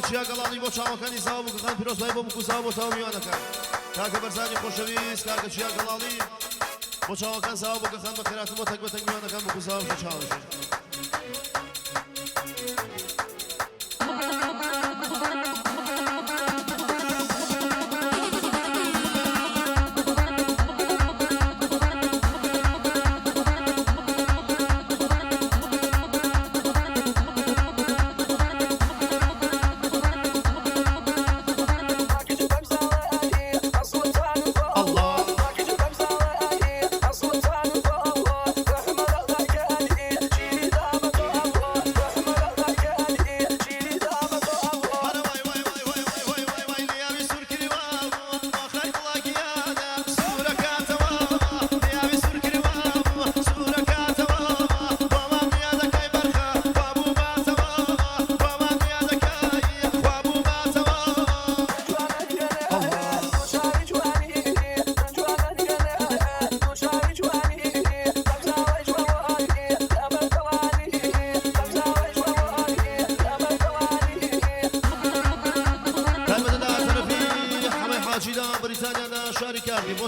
چیا گلالی با چاوکانی زاو بخان پیروز بای با مکوزاو با تامیانه کار کاک برزانی خوشویس کاک چیا گلالی با چاوکان زاو بخان بخیرات با تک بتک میانه کار مکوزاو چاوش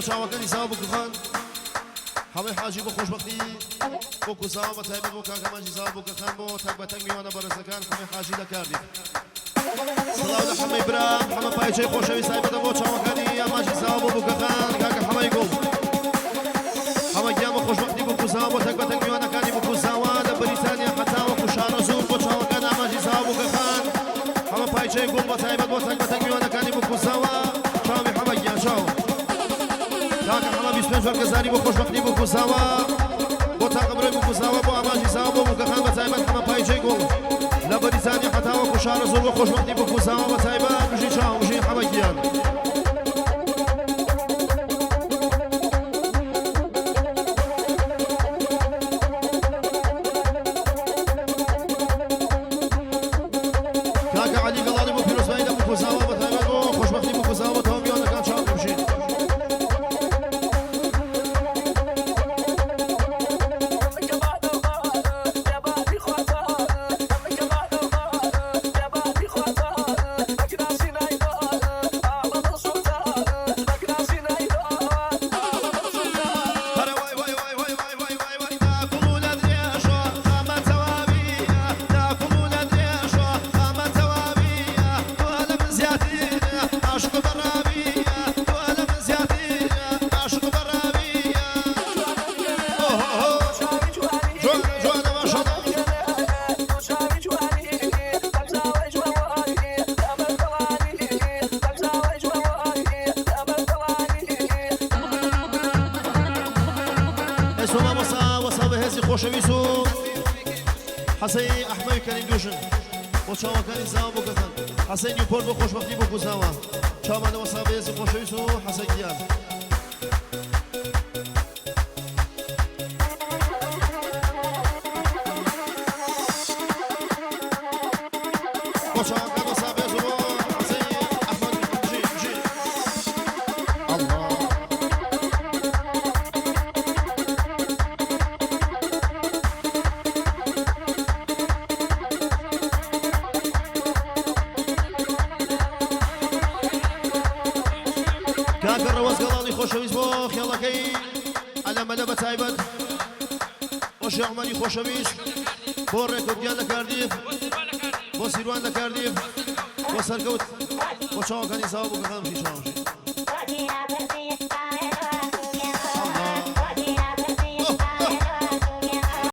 شاوکانی زاو بکن همه حاجی با خوشبختی بکو زاو و تایید بکن که من زاو بکن با تک به تک میانه برزکان همه حاجی دکردی سلام همه برام همه پایچه خوشوی سایبه با شاوکانی اما زاو بکن که همه گل همه گیام خوشبختی بکو زاو و تک به تک میانه کانی بکو زاو در بریتانیا حتی و خوشار زور با شاوکان اما زاو بکن همه پایچه گل با تایید با تک به تک میانه کانی بکو زاو شامی همه گیام شاو کاک همه 25 ورگزاری با خوشبختی با کوزاوا با تقبل با کوزاوا با آماجی زاوا با مکخان با تایبت همه پایچه گل لبریزانی حتی و خوشار زور با خوشبختی با کوزاوا با تایبت مجی چاو مجی همه گیان کاک علی گلالی با پیروز بایده با کوزاوا با تایبت با خوشبختی با کوزاوا تا بیان کان چاو مجی خوشویسو حسین احمد کریم دوشن با چاوکانی زاو بکن حسین نیوپورت با خوشبختی با کوزاوا چاومنده و صاحب خوشویسو حسین گیان خوشویست با خیالکی علم ملبه تایبت و شعمانی خوشویست با رکودگیان لکردیف با سیروان لکردیف با سرکوت با چاوکانی زاو بکنم شیشان